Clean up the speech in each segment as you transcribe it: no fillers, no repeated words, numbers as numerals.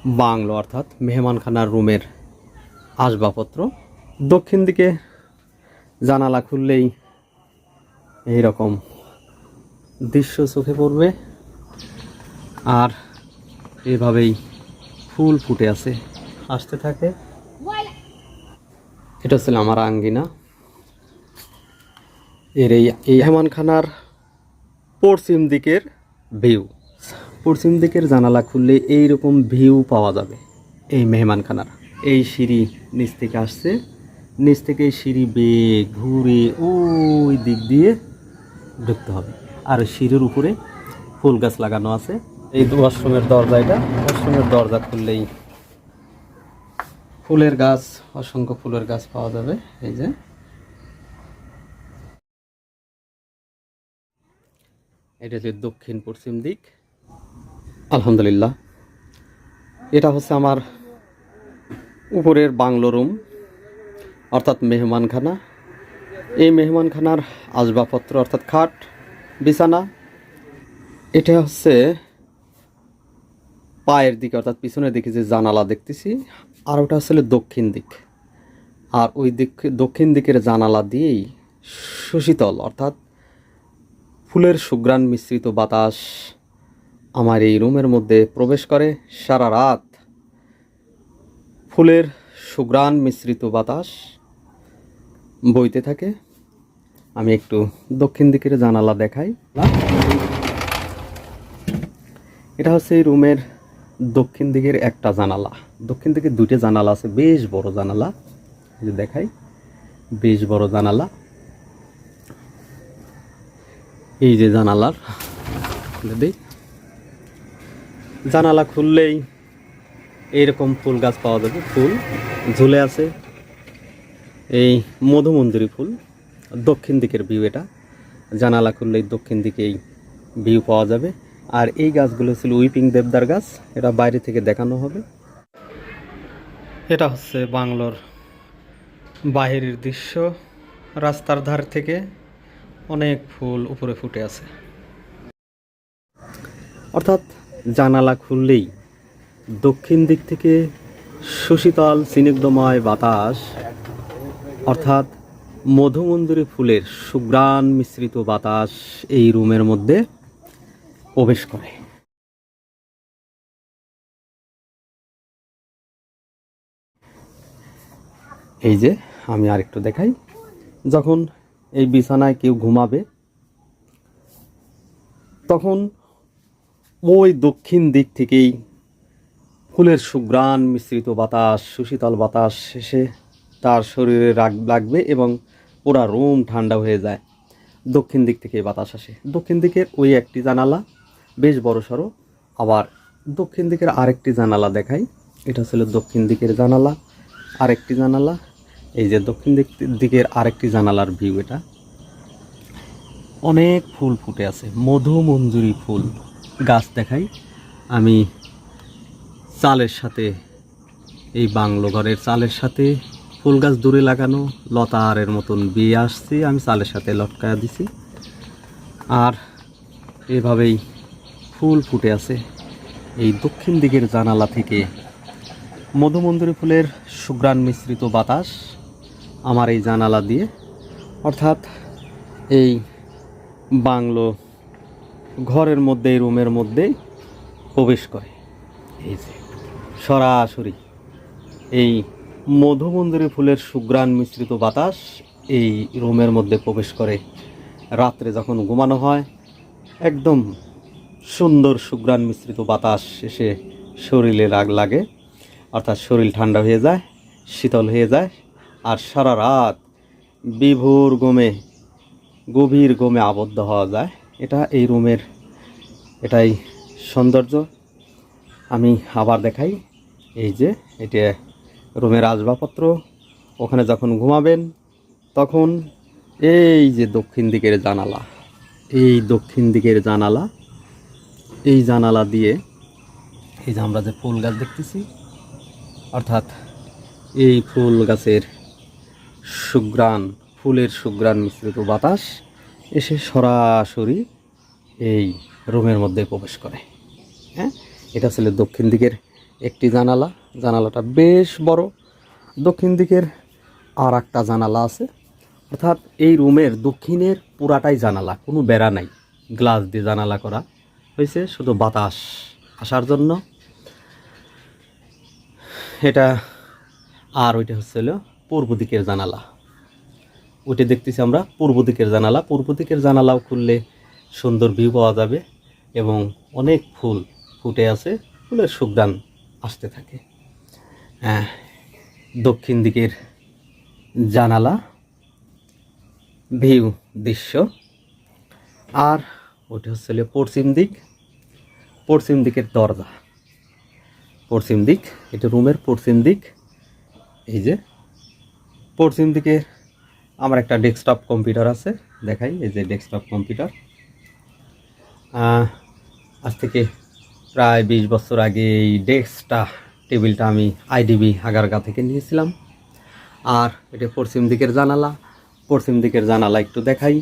Bungalow অর্থাৎ মেহমানখানার রুমের আসবাবপত্র। দক্ষিণ দিকে জানালা খুললেই এই রকম দৃশ্য চোখে পড়বে, আর এভাবেই ফুল ফুটে আছে, আসতে থাকে। এটা ছিল আমার আঙ্গিনা। এর এই মেহমানখানার পশ্চিম দিকের ভিউ। পশ্চিম দিকের জানালা খুললে এইরকম ভিউ পাওয়া যাবে এই মেহমানখানার। এই সিঁড়ি নিচ থেকে আসছে, নিচ থেকে সিঁড়ি বেয়ে ঘুরে ওই দিক দিয়ে ঢুকতে হবে। আর সিঁড়ির উপরে ফুল গাছ লাগানো আছে। এই ওয়াশরুমের দরজা, এটা ওয়াশরুমের দরজা খুললেই ফুলের গাছ, অসংখ্য ফুলের গাছ পাওয়া যাবে। এই যে এটা হচ্ছে দক্ষিণ পশ্চিম দিক। আলহামদুলিল্লাহ, এটা হচ্ছে আমার উপরের বাংলো রুম অর্থাৎ মেহমানখানা। এই মেহমানখানার আসবাবপত্র অর্থাৎ খাট, বিছানা, এটা হচ্ছে পায়ের দিকে অর্থাৎ পিছনের দিকে যে জানালা দেখতেছি, আর ওটা আসলে দক্ষিণ দিক। আর ওই দিক দক্ষিণ দিকের জানালা দিয়েই সুশীতল অর্থাৎ ফুলের সুঘ্রাণ মিশ্রিত বাতাস আমার এই রুমের মধ্যে প্রবেশ করে। সারা রাত ফুলের সুঘ্রাণ মিশ্রিত বাতাস বইতে থাকে। আমি একটু দক্ষিণ দিকের জানালা দেখাই। এটা হচ্ছে এই রুমের দক্ষিণ দিকের একটা জানালা। দক্ষিণ দিকে দুটো জানালা আছে, বেশ বড় জানালা। এই যে দেখাই, বেশ বড় জানালা। এই যে জানালার জানালা খুললেই এইরকম ফুল গাছ পাওয়া যাবে, ফুল ঝুলে আছে। এই মধুমন্দিরী ফুল, দক্ষিণ দিকের ভিউ। এটা জানালা খুললেই দক্ষিণ দিকেই ভিউ পাওয়া যাবে। আর এই গাছগুলো ছিল উইপিং দেবদার গাছ, এটা বাইরে থেকে দেখানো হবে। এটা হচ্ছে বাংলোর বাহিরের দৃশ্য। রাস্তার ধার থেকে অনেক ফুল উপরে ফুটে আছে। অর্থাৎ জানালা খুললেই দক্ষিণ দিক থেকে সুশীতল স্নিগ্ধময় বাতাস অর্থাৎ মধুমন্দিরী ফুলের সুঘ্রাণ মিশ্রিত বাতাস এই রুমের মধ্যে প্রবেশ করে। এই যে আমি আরেকটু দেখাই, যখন এই বিছানায় কেউ ঘুমাবে তখন ওই দক্ষিণ দিক থেকেই ফুলের সুঘ্রাণ মিশ্রিত বাতাস, সুশীতল বাতাস এসে তার শরীরে লাগবে এবং পুরা রুম ঠান্ডা হয়ে যায়। দক্ষিণ দিক থেকে বাতাস আসে। দক্ষিণ দিকের ওই একটি জানালা বেশ বড় সড়ো। আবার দক্ষিণ দিকের আরেকটি জানালা দেখাই। এটা ছিল দক্ষিণ দিকের জানালা, আরেকটি জানালা। এই যে দক্ষিণ দিকের আরেকটি জানালার ভিউ। এটা অনেক ফুল ফুটে আছে, মধুমঞ্জুরি ফুল গাছ দেখাই। আমি চালের সাথে, এই বাংলো ঘরের চালের সাথে ফুল গাছ দূরে লাগানো লতারের মতন বিয়ে আসছে, আমি চালের সাথে লটকায়া দিছি। আর এভাবেই ফুল ফুটে আছে। এই দক্ষিণ দিকের জানালা থেকে মধুমন্দিরী ফুলের সুঘ্রাণ মিশ্রিত বাতাস আমার এই জানালা দিয়ে অর্থাৎ এই বাংলো ঘরের মধ্যে, এই রুমের মধ্যে প্রবেশ করে। এই যে সরাসরি এই মধুমন্দিরী ফুলের সুঘ্রাণ মিশ্রিত বাতাস এই রুমের মধ্যে প্রবেশ করে। রাত্রে যখন ঘুমানো হয় একদম সুন্দর সুঘ্রাণ মিশ্রিত বাতাস এসে শরীরে লাগে, অর্থাৎ শরীর ঠান্ডা হয়ে যায়, শীতল হয়ে যায়। আর সারা রাত বিভোর ঘুমে, গভীর ঘুমে আবদ্ধ হওয়া যায়। এটা এই রুমের এটাই সৌন্দর্য। আমি আবার দেখাই। এই যে এটা রুমের আসবাবপত্র। ওখানে যখন ঘুমাবেন তখন এই যে দক্ষিণ দিকের জানালা, এই দক্ষিণ দিকের জানালা, এই জানালা দিয়ে এই যে আমরা যে ফুল গাছ দেখতেছি অর্থাৎ এই ফুল গাছের সুঘ্রাণ, ফুলের সুঘ্রাণ মিশ্রিত বাতাস এসে সরাসরি এই রুমের মধ্যে প্রবেশ করে। হ্যাঁ, এটা ছিল দক্ষিণ দিকের একটি জানালা, জানালাটা বেশ বড়। দক্ষিণ দিকের আর একটা জানালা আছে, অর্থাৎ এই রুমের দক্ষিণের পুরাটাই জানালা, কোনো বেড়া নাই, গ্লাস দিয়ে জানালা করা হয়েছে শুধু বাতাস আসার জন্য। এটা আর ওইটা হচ্ছিল পূর্ব দিকের জানালা, ওইটা দেখতেছি আমরা পূর্ব দিকের জানালা। পূর্ব দিকের জানালাও খুললে সুন্দর ভিউ পাওয়া যাবে এবং অনেক ফুল ফুটে আছে, ফুলের সুঘ্রাণ আসতে থাকে। দক্ষিণ দিকের জানালা ভিউ দৃশ্য। আর ওটা হচ্ছিল পশ্চিম দিক, পশ্চিম দিকের দরজা, পশ্চিম দিক, এটা রুমের পশ্চিম দিক। এই যে পশ্চিম দিকে আমার একটা ডেস্কটপ কম্পিউটার আছে, দেখাই। এই যে ডেস্কটপ কম্পিউটার, আজ থেকে প্রায় 20 বছর আগে এই ডেস্কটা টেবিলটা আমি আইডিবি আগারগা থেকে নিয়েছিলাম। আর এটা পশ্চিম দিকের জানালা, পশ্চিম দিকের জানালা একটু দেখাই।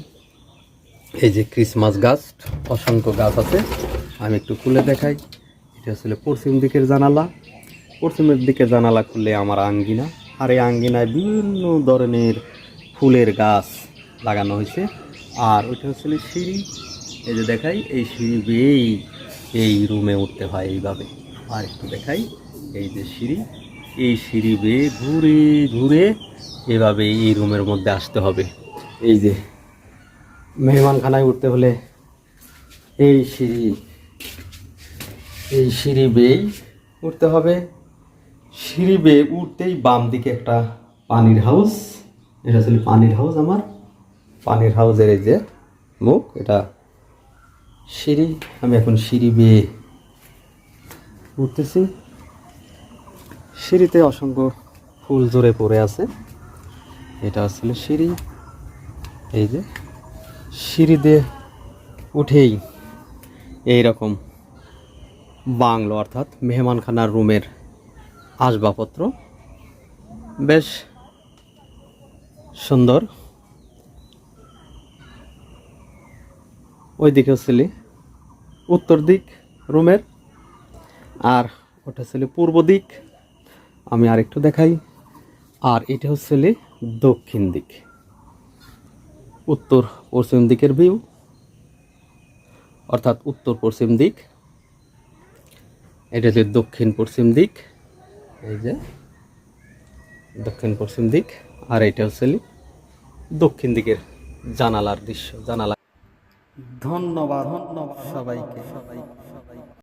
এই যে ক্রিসমাস গাছ, অসংখ্য গাছ আছে, আমি একটু খুলে দেখাই। এটা আসলে পশ্চিম দিকের জানালা। পশ্চিমের দিকের জানালা খুললে আমার আঙ্গিনা, আর এই আঙ্গিনায় বিভিন্ন ধরনের ফুলের গাছ লাগানো হয়েছে। আর ওইটা হচ্ছে সিঁড়ি, এই যে দেখাই, এই সিঁড়ি বেয়েই এই রুমে উঠতে হয় এইভাবে। আর একটু দেখাই, এই যে সিঁড়ি, এই সিঁড়ি বেয়ে ঘুরে ঘুরে এভাবে এই রুমের মধ্যে আসতে হবে। এই যে মেহমানখানায় উঠতে হলে এই সিঁড়ি বেয়েই উঠতে হবে। সিঁড়ি বেয়ে উঠতেই বাম দিকে একটা পানির হাউস, এটা ছিল পানির হাউস আমার। পানির হাউসের এই যে মুখ, এটা সিঁড়ি। আমি এখন সিঁড়ি বেয়ে উঠতেছি। সিঁড়িতে অসংখ্য ফুল জোরে পড়ে আছে, এটা আসলে সিঁড়ি। এই যে সিঁড়ি দিয়ে উঠেই এইরকম বাংলো, অর্থাৎ মেহমানখানার রুমের আসবাবপত্র বেশ সুন্দর। ওই দিকে হচ্ছিল উত্তর দিক রুমের, আর ওটা ছিল পূর্ব দিক। আমি আরেকটু দেখাই। আর এটা হচ্ছিল দক্ষিণ দিক, উত্তর পশ্চিম দিকের ভিউ, অর্থাৎ উত্তর পশ্চিম দিক। এটা হচ্ছে দক্ষিণ পশ্চিম দিক, এই যে দক্ষিণ পশ্চিম দিক। আর এটা হচ্ছে দক্ষিণ দিকের জানালার দৃশ্য, জানালা। ধন্যবাদ সবাইকে।